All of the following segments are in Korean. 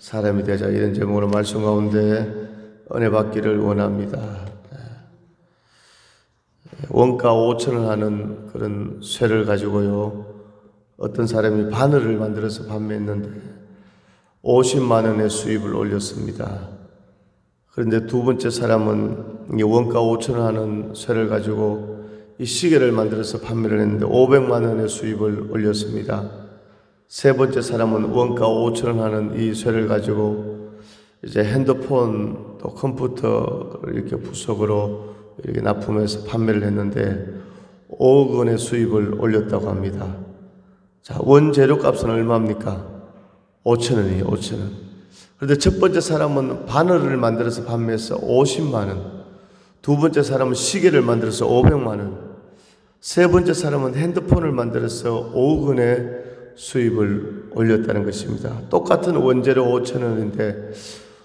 사람이 되자, 이런 제목으로 말씀 가운데 은혜 받기를 원합니다. 원가 5,000원 하는 그런 쇠를 가지고요, 어떤 사람이 바늘을 만들어서 판매했는데 50만 원의 수입을 올렸습니다. 그런데 두 번째 사람은 원가 5,000원 하는 쇠를 가지고 이 시계를 만들어서 판매를 했는데 500만 원의 수입을 올렸습니다. 세 번째 사람은 원가 5,000원 하는 이 쇠를 가지고 이제 핸드폰 또 컴퓨터를 이렇게 부속으로 이렇게 납품해서 판매를 했는데 5억 원의 수입을 올렸다고 합니다. 자, 원재료 값은 얼마입니까? 5,000원이에요, 5,000원. 그런데 첫 번째 사람은 바늘을 만들어서 판매해서 50만 원. 두 번째 사람은 시계를 만들어서 500만 원. 세 번째 사람은 핸드폰을 만들어서 5억 원의 수입을 올렸다는 것입니다. 똑같은 원재료 5,000원인데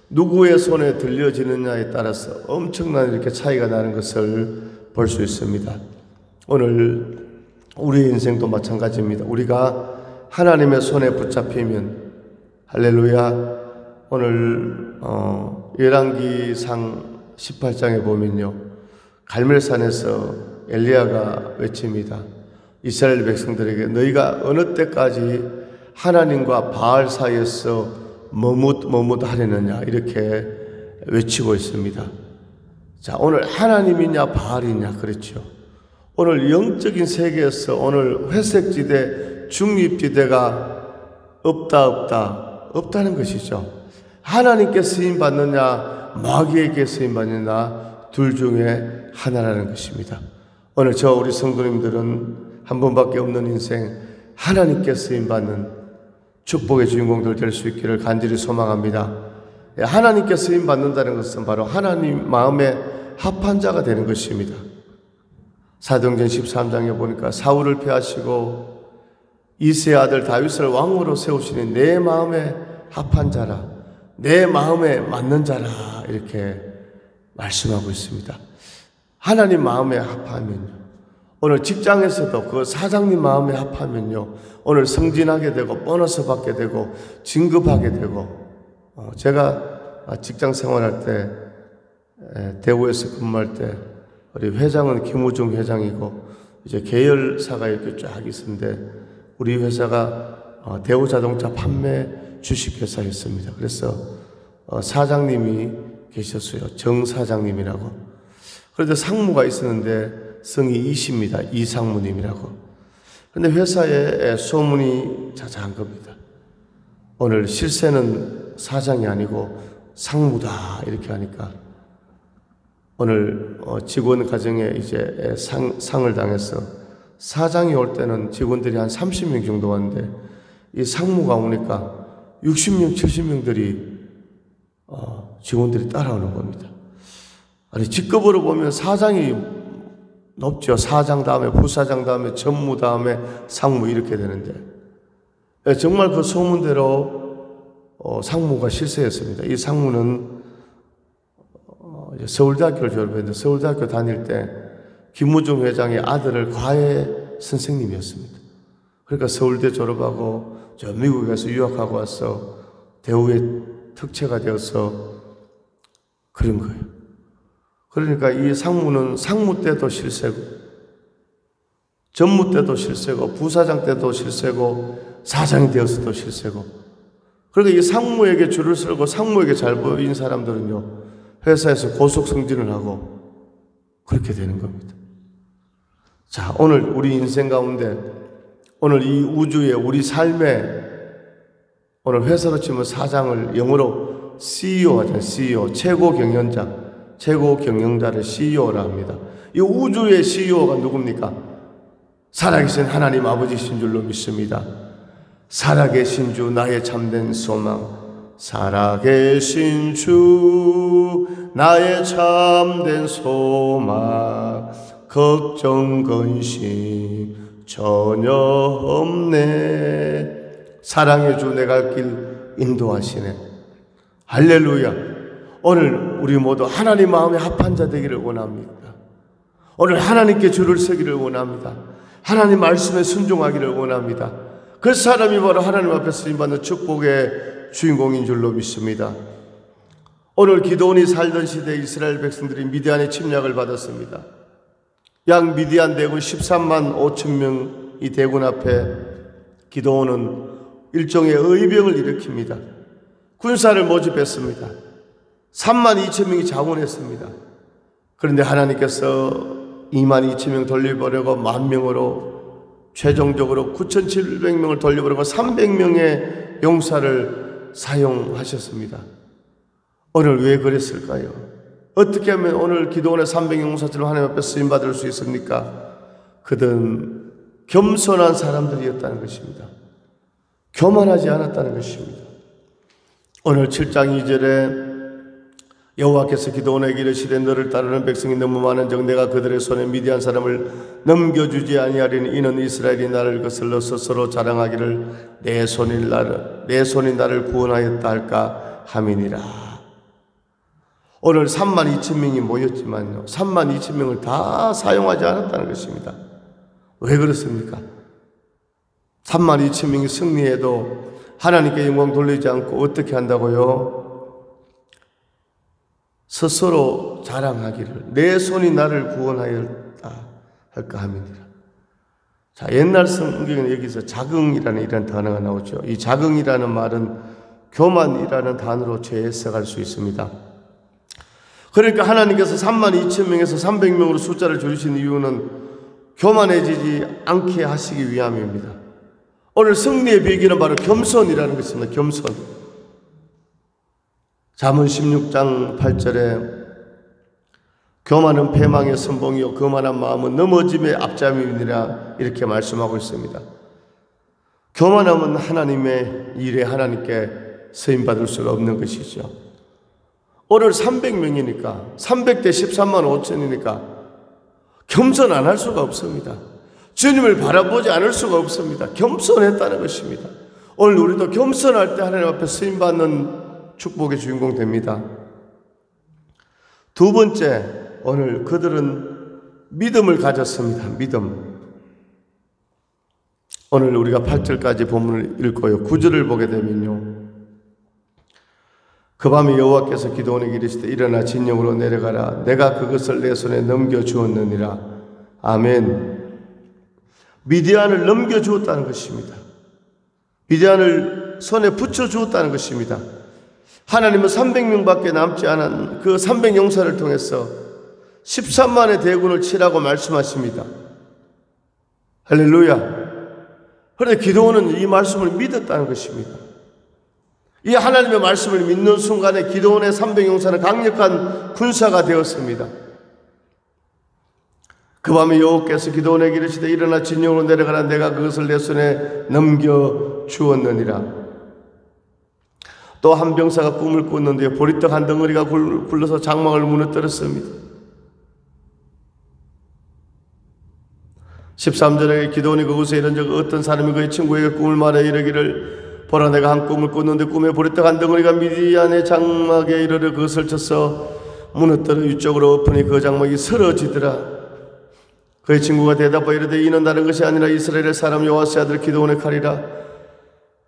누구의 손에 들려지느냐에 따라서 엄청난 이렇게 차이가 나는 것을 볼 수 있습니다. 오늘 우리의 인생도 마찬가지입니다. 우리가 하나님의 손에 붙잡히면, 할렐루야, 오늘 열왕기상 18장에 보면요, 갈멜산에서 엘리야가 외칩니다. 이스라엘 백성들에게 너희가 어느 때까지 하나님과 바알 사이에서 머뭇하려느냐, 이렇게 외치고 있습니다. 자, 오늘 하나님이냐 바알이냐, 그렇죠. 오늘 영적인 세계에서 오늘 회색지대, 중립지대가 없다는 것이죠. 하나님께 쓰임 받느냐 마귀에게 쓰임 받느냐, 둘 중에 하나라는 것입니다. 오늘 우리 성도님들은 한 번밖에 없는 인생, 하나님께 쓰임 받는 축복의 주인공들 될 수 있기를 간절히 소망합니다. 하나님께 쓰임 받는다는 것은 바로 하나님 마음에 합한 자가 되는 것입니다. 사도행전 13장에 보니까 사울을 패하시고 이새의 아들 다윗을 왕으로 세우시니 내 마음에 합한 자라, 내 마음에 맞는 자라, 이렇게 말씀하고 있습니다. 하나님 마음에 합하면요, 오늘 직장에서도 그 사장님 마음에 합하면요, 오늘 승진하게 되고 보너스 받게 되고 진급하게 되고, 제가 직장 생활할 때 대구에서 근무할 때 우리 회장은 김우중 회장이고 이제 계열사가 이렇게 쫙 있었는데 우리 회사가 대우자동차 판매 주식회사였습니다. 그래서 사장님이 계셨어요. 정 사장님이라고. 그런데 상무가 있었는데 성이 이십니다. 이상무님이라고. 그런데 회사에 소문이 자자한 겁니다. 오늘 실세는 사장이 아니고 상무다, 이렇게 하니까 오늘 직원 가정에 이제 상을 당해서 사장이 올 때는 직원들이 한 30명 정도 왔는데 이 상무가 오니까 60명, 70명들이 직원들이 따라오는 겁니다. 아니, 직급으로 보면 사장이 높죠. 사장 다음에 부사장 다음에 전무 다음에 상무, 이렇게 되는데 정말 그 소문대로 상무가 실세였습니다. 이 상무는 서울대학교를 졸업했는데 서울대학교 다닐 때 김우중 회장의 아들을 과외 선생님이었습니다. 그러니까 서울대 졸업하고 저 미국에 가서 유학하고 와서 대우의 특채가 되어서 그런 거예요. 그러니까 이 상무는 상무 때도 실세고 전무 때도 실세고 부사장 때도 실세고 사장이 되어서도 실세고, 그러니까 이 상무에게 줄을 서고 상무에게 잘 보인 사람들은요, 회사에서 고속 승진을 하고 그렇게 되는 겁니다. 자, 오늘 우리 인생 가운데, 오늘 이 우주의 우리 삶에, 오늘 회사로 치면 사장을 영어로 CEO 하잖아요. CEO, 최고 경영자를 CEO라 합니다. 이 우주의 CEO가 누굽니까? 살아계신 하나님 아버지신 줄로 믿습니다. 살아계신 주 나의 참된 소망, 살아계신 주 나의 참된 소망, 걱정 근심 전혀 없네. 사랑의 주 내 갈 길 인도하시네. 할렐루야. 오늘 우리 모두 하나님 마음에 합한 자 되기를 원합니다. 오늘 하나님께 줄을 서기를 원합니다. 하나님 말씀에 순종하기를 원합니다. 그 사람이 바로 하나님 앞에 쓰임받는 축복의 주인공인 줄로 믿습니다. 오늘 기드온이 살던 시대 이스라엘 백성들이 미디안의 침략을 받았습니다. 약 미디안 대군 13만 5천 명이 대군 앞에 기드온은 일종의 의병을 일으킵니다. 군사를 모집했습니다. 3만 2천 명이 자원했습니다. 그런데 하나님께서 2만 2천 명 돌려보려고 10,000명으로 최종적으로 9,700명을 돌려보려고 300명의 용사를 사용하셨습니다. 오늘 왜 그랬을까요? 어떻게 하면 오늘 기드온의 300용사처럼 하나님 앞에 쓰임받을 수 있습니까? 그들은 겸손한 사람들이었다는 것입니다. 교만하지 않았다는 것입니다. 오늘 7장 2절에 여호와께서 기드온에게 이르시되 너를 따르는 백성이 너무 많은즉 내가 그들의 손에 미디안 사람을 넘겨주지 아니하리니 이는 이스라엘이 나를 거슬러 스스로 자랑하기를 내 손이 나를 구원하였다 할까 함이니라. 오늘 32,000명이 모였지만요 32,000명을 다 사용하지 않았다는 것입니다. 왜 그렇습니까? 32,000명이 승리해도 하나님께 영광 돌리지 않고 어떻게 한다고요? 스스로 자랑하기를 내 손이 나를 구원하였다 할까 함이니라. 자, 옛날 성경에 여기서 자긍이라는 이런 단어가 나오죠. 이 자긍이라는 말은 교만이라는 단어로 재해석할 수 있습니다. 그러니까 하나님께서 32,000명에서 300명으로 숫자를 줄이신 이유는 교만해지지 않게 하시기 위함입니다. 오늘 승리의 비결은 바로 겸손이라는 것입니다. 겸손. 잠언 16장 8절에 교만은 패망의 선봉이요 거만한 마음은 넘어짐의 앞잠이니라 이렇게 말씀하고 있습니다. 교만함은 하나님의 일에 하나님께 쓰임받을 수가 없는 것이죠. 오늘 300명이니까 300대 13만 5천이니까 겸손 안 할 수가 없습니다. 주님을 바라보지 않을 수가 없습니다. 겸손했다는 것입니다. 오늘 우리도 겸손할 때 하나님 앞에 쓰임받는 축복의 주인공 됩니다. 두 번째, 오늘 그들은 믿음을 가졌습니다. 믿음. 오늘 우리가 8절까지 본문을 읽고요 9절을 보게 되면요 그 밤에 여호와께서 기드온에게 이르시되 일어나 진영으로 내려가라 내가 그것을 내 손에 넘겨주었느니라. 아멘. 미디안을 넘겨주었다는 것입니다. 미디안을 손에 붙여주었다는 것입니다. 하나님은 300명밖에 남지 않은 그 300용사를 통해서 13만의 대군을 치라고 말씀하십니다. 할렐루야. 그런데 기드온은 이 말씀을 믿었다는 것입니다. 이 하나님의 말씀을 믿는 순간에 기드온의 300용사는 강력한 군사가 되었습니다. 그 밤에 여호와께서 기드온에게 이르시되 일어나 진영으로 내려가라 내가 그것을 내 손에 넘겨주었느니라. 또 한 병사가 꿈을 꿨는데 보리떡 한 덩어리가 굴러서 장막을 무너뜨렸습니다. 13절에 기드온이 그곳에 이른 적 어떤 사람이 그의 친구에게 꿈을 말해 이르기를 보라 내가 한 꿈을 꿨는데 꿈에 보리떡 한 덩어리가 미디안의 장막에 이르러 그것을 쳐서 무너뜨려 위쪽으로 엎으니 그 장막이 쓰러지더라. 그의 친구가 대답하여 이르되 이는 다른 것이 아니라 이스라엘의 사람 요아스의 아들 기드온의 칼이라.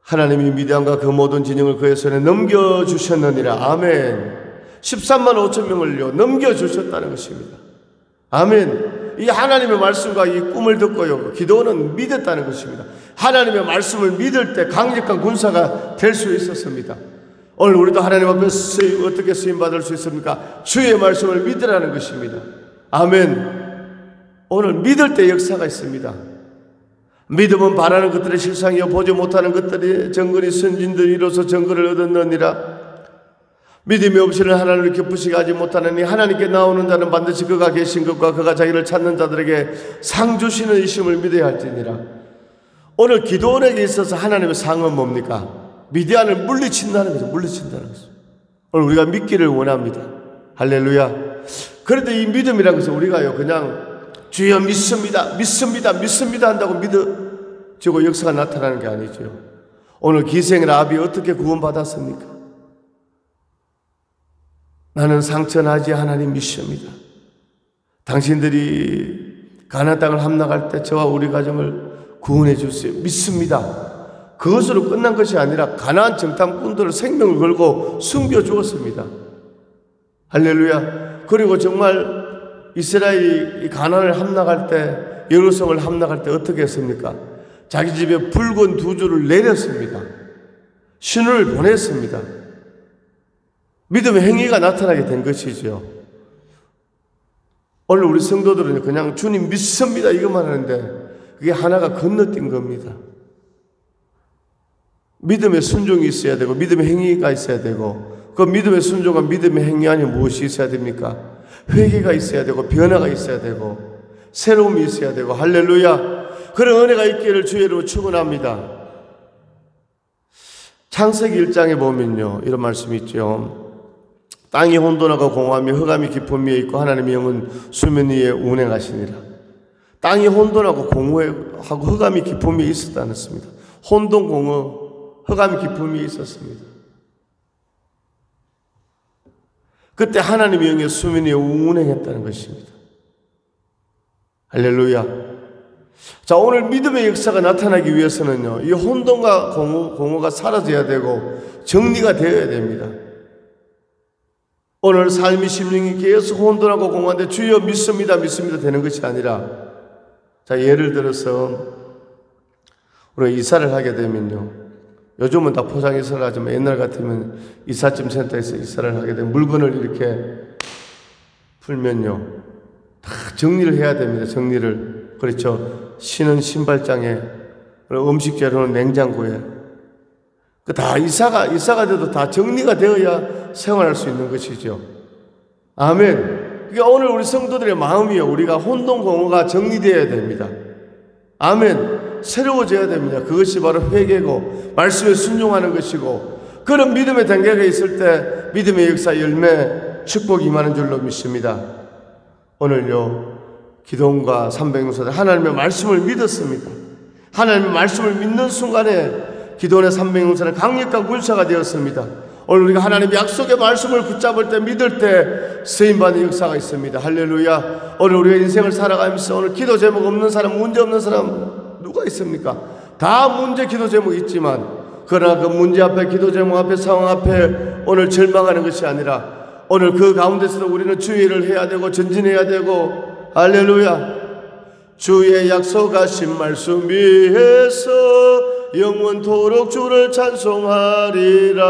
하나님이 미디안과 그 모든 진영을 그의 손에 넘겨주셨느니라. 아멘. 13만 5천 명을요 넘겨주셨다는 것입니다. 아멘. 이 하나님의 말씀과 이 꿈을 듣고요 기드온은 믿었다는 것입니다. 하나님의 말씀을 믿을 때 강력한 군사가 될 수 있었습니다. 오늘 우리도 하나님 앞에 어떻게 쓰임받을 수 있습니까? 주의 말씀을 믿으라는 것입니다. 아멘. 오늘 믿을 때 역사가 있습니다. 믿음은 바라는 것들의 실상이요 보지 못하는 것들이 정근이 선진들이 이로써 정근을 얻었느니라. 믿음이 없이는 하나님을 기쁘시게 하지 못하느니 하나님께 나오는 자는 반드시 그가 계신 것과 그가 자기를 찾는 자들에게 상 주시는 이심을 믿어야 할지니라. 오늘 기드온에게 있어서 하나님의 상은 뭡니까? 미디안을 물리친다는 거죠. 물리친다는 거죠. 오늘 우리가 믿기를 원합니다. 할렐루야. 그런데 이 믿음이라는 것은 우리가요 그냥 주여 믿습니다 한다고 믿어지고 역사가 나타나는 게 아니죠. 오늘 기생 라합이 어떻게 구원받았습니까? 나는 상처나지 하나님 믿습니다. 당신들이 가나안 땅을 함락할 때 저와 우리 가정을 구원해 주세요. 믿습니다. 그것으로 끝난 것이 아니라 가나안 정탐꾼들을 생명을 걸고 숨겨 죽었습니다. 할렐루야. 그리고 정말 이스라엘이 가나안을 함락할 때, 여루성을 함락할 때 어떻게 했습니까? 자기 집에 붉은 두 줄을 내렸습니다. 신호를 보냈습니다. 믿음의 행위가 나타나게 된 것이죠. 오늘 우리 성도들은 그냥 주님 믿습니다 이것만 하는데 그게 하나가 건너뛴 겁니다. 믿음의 순종이 있어야 되고 믿음의 행위가 있어야 되고, 그 믿음의 순종과 믿음의 행위 안에 무엇이 있어야 됩니까? 회개가 있어야 되고 변화가 있어야 되고 새로움이 있어야 되고, 할렐루야. 그런 은혜가 있기를 주의 이름으로 축원합니다. 창세기 1장에 보면요 이런 말씀이 있죠. 땅이 혼돈하고 공허하며 흑암이 깊은 위에 있고 하나님의 영은 수면 위에 운행하시니라. 땅이 혼돈하고 공허하고 흑암이 깊은 위에 있었다는 것입니다. 혼돈, 공허, 흑암이 깊은 위에 있었습니다. 그때 하나님의 영이 수면 위에 운행했다는 것입니다. 할렐루야. 자, 오늘 믿음의 역사가 나타나기 위해서는요 이 혼돈과 공허가 사라져야 되고 정리가 되어야 됩니다. 오늘 삶이 심령이 계속 혼돈하고 공허한데 주여 믿습니다 믿습니다 되는 것이 아니라, 자 예를 들어서 우리가 이사를 하게 되면요, 요즘은 다 포장 이사를 하지만 옛날 같으면 이삿짐 센터에서 이사를 하게 되면 물건을 이렇게 풀면요 다 정리를 해야 됩니다. 정리를. 그렇죠. 신은 신발장에, 음식 재료는 냉장고에, 그 다 이사가 돼도 다 정리가 되어야 생활할 수 있는 것이죠. 아멘. 그러니까 오늘 우리 성도들의 마음이요, 우리가 혼돈 공허가 정리되어야 됩니다. 아멘. 새로워져야 됩니다. 그것이 바로 회개고 말씀에 순종하는 것이고, 그런 믿음의 단계가 있을 때 믿음의 역사 열매 축복이 임하는 줄로 믿습니다. 오늘요 기도원과 300명사들 하나님의 말씀을 믿었습니다. 하나님의 말씀을 믿는 순간에 기도원의 300명사는 강력한 군사가 되었습니다. 오늘 우리가 하나님의 약속의 말씀을 붙잡을 때, 믿을 때 쓰임받는 역사가 있습니다. 할렐루야. 오늘 우리가 인생을 살아가면서 오늘 기도 제목 없는 사람, 문제 없는 사람 누가 있습니까? 다 문제 기도 제목이 있지만, 그러나 그 문제 앞에, 기도 제목 앞에, 상황 앞에 오늘 절망하는 것이 아니라 오늘 그 가운데서도 우리는 주의를 해야 되고 전진해야 되고, 할렐루야. 주의 약속하신 말씀 위에서 영원토록 주를 찬송하리라.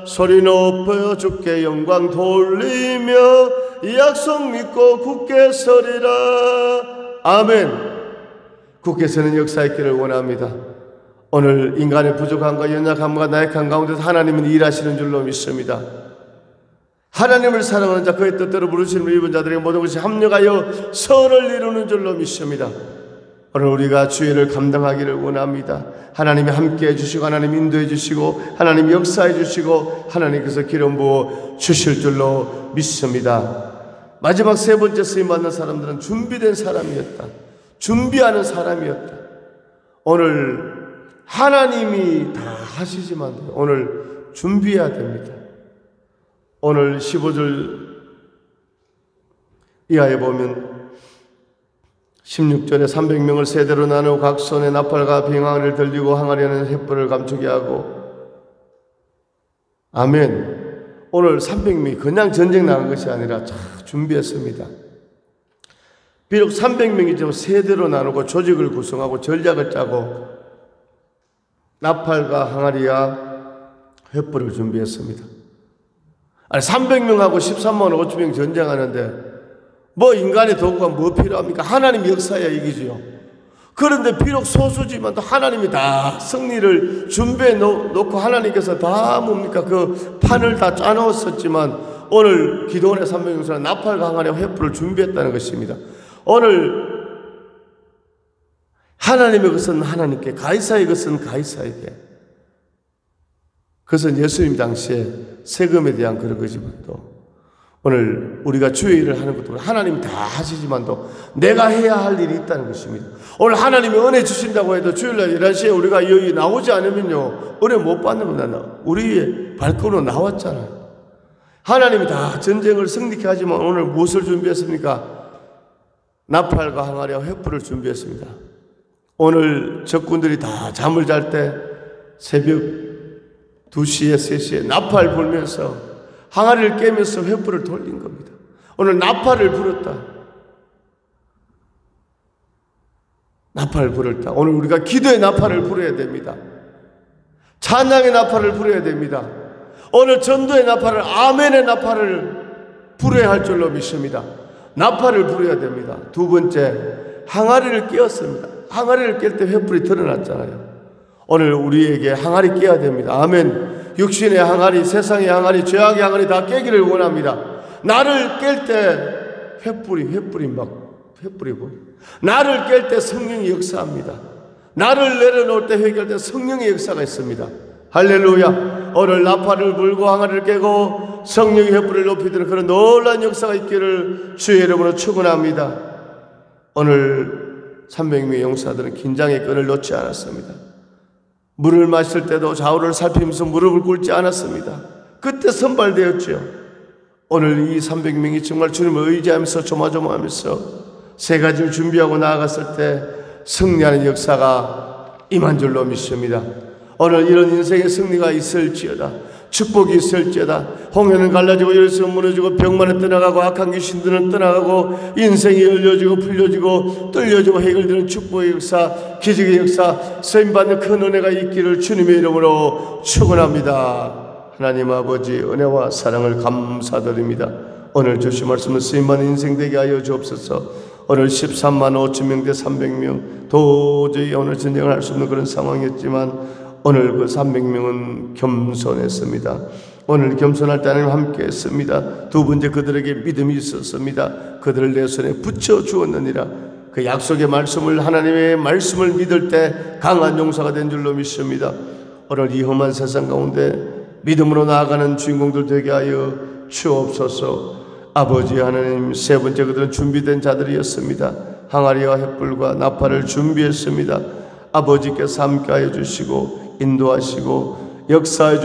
소리 높여 주께 영광 돌리며 이 약속 믿고 굳게 서리라. 아멘. 굳게 서는 역사 있기를 원합니다. 오늘 인간의 부족함과 연약함과 나약함 가운데서 하나님은 일하시는 줄로 믿습니다. 하나님을 사랑하는 자, 그의 뜻대로 부르시는 입은 자들에게 모든 것이 합력하여 선을 이루는 줄로 믿습니다. 오늘 우리가 주의를 감당하기를 원합니다. 하나님이 함께 해주시고 하나님 인도해 주시고 하나님 역사해 주시고 하나님께서 기름 부어 주실 줄로 믿습니다. 마지막 세 번째 쓰임받는 사람들은 준비된 사람이었다. 준비하는 사람이었다. 오늘 하나님이 다 하시지만 오늘 준비해야 됩니다. 오늘 15절 이하에 보면 16절에 300명을 세대로 나누어 각 손에 나팔과 빙하를 들리고 항아리에는 횃불을 감추게 하고, 아멘. 오늘 300명이 그냥 전쟁 나간 것이 아니라 잘 준비했습니다. 비록 300명이지만 세대로 나누고 조직을 구성하고 전략을 짜고 나팔과 항아리와 횃불을 준비했습니다. 아니 300명하고 13만 5천 명 전쟁하는데 뭐 인간의 도구가 뭐 필요합니까? 하나님 역사야 이기지요. 그런데 비록 소수지만 또 하나님이 다 승리를 준비해 놓고 하나님께서 다 뭡니까? 그 판을 다 짜놓았었지만 오늘 기도원의 300명사는 나팔과 항아리와 횃불을 준비했다는 것입니다. 오늘 하나님의 것은 하나님께, 가이사의 것은 가이사에게. 그것은 예수님 당시에 세금에 대한 그런 거지만 또 오늘 우리가 주의 일을 하는 것도 하나님이 다 하시지만도 내가 해야 할 일이 있다는 것입니다. 오늘 하나님이 은혜 주신다고 해도 주일날 11시에 우리가 여기 나오지 않으면요 은혜 못 받는 겁니다. 우리의 발걸음으로 나왔잖아요. 하나님이 다 전쟁을 승리케 하지만 오늘 무엇을 준비했습니까? 나팔과 항아리와 횃불을 준비했습니다. 오늘 적군들이 다 잠을 잘 때 새벽 2시에 3시에 나팔 불면서 항아리를 깨면서 횃불을 돌린 겁니다. 오늘 나팔을 불었다. 나팔을 불었다. 오늘 우리가 기도의 나팔을 불어야 됩니다. 찬양의 나팔을 불어야 됩니다. 오늘 전도의 나팔을, 아멘의 나팔을 불어야 할 줄로 믿습니다. 나팔을 불어야 됩니다. 두 번째, 항아리를 깨었습니다. 항아리를 깰 때 횃불이 드러났잖아요. 오늘 우리에게 항아리 깨야 됩니다. 아멘. 육신의 항아리, 세상의 항아리, 죄악의 항아리 다 깨기를 원합니다. 나를 깰 때 횃불이 보여. 나를 깰 때 성령이 역사합니다. 나를 내려놓을 때 회개할 때 성령의 역사가 있습니다. 할렐루야. 오늘 나팔을 불고 항아리를 깨고 성령의 횃불을 높이드는 그런 놀라운 역사가 있기를 주의 이름으로 축원합니다. 오늘 300명의 용사들은 긴장의 끈을 놓지 않았습니다. 물을 마실 때도 좌우를 살피면서 무릎을 꿇지 않았습니다. 그때 선발되었죠. 오늘 이 300명이 정말 주님을 의지하면서 조마조마하면서 세 가지를 준비하고 나아갔을 때 승리하는 역사가 임한 줄로 믿습니다. 오늘 이런 인생의 승리가 있을지어다. 축복이 있을지어다. 홍해는 갈라지고 열쇠는 무너지고 병만은 떠나가고 악한 귀신들은 떠나가고 인생이 열려지고 풀려지고 뚫려지고 해결되는 축복의 역사, 기적의 역사, 쓰임받는 큰 은혜가 있기를 주님의 이름으로 축원합니다. 하나님 아버지 은혜와 사랑을 감사드립니다. 오늘 주신 말씀은 쓰임받는 인생 되게 하여 주옵소서. 오늘 13만 5천 명 대 300명 도저히 오늘 전쟁을 할 수 없는 그런 상황이었지만 오늘 그 300명은 겸손했습니다. 오늘 겸손할 때 하나님 함께 했습니다. 두 번째, 그들에게 믿음이 있었습니다. 그들을 내 손에 붙여 주었느니라. 그 약속의 말씀을, 하나님의 말씀을 믿을 때 강한 용사가 된 줄로 믿습니다. 오늘 이 험한 세상 가운데 믿음으로 나아가는 주인공들 되게 하여 주옵소서. 아버지 하나님, 세 번째, 그들은 준비된 자들이었습니다. 항아리와 횃불과 나팔을 준비했습니다. 아버지께서 함께 하여 주시고 인도하시고 역사해 주시고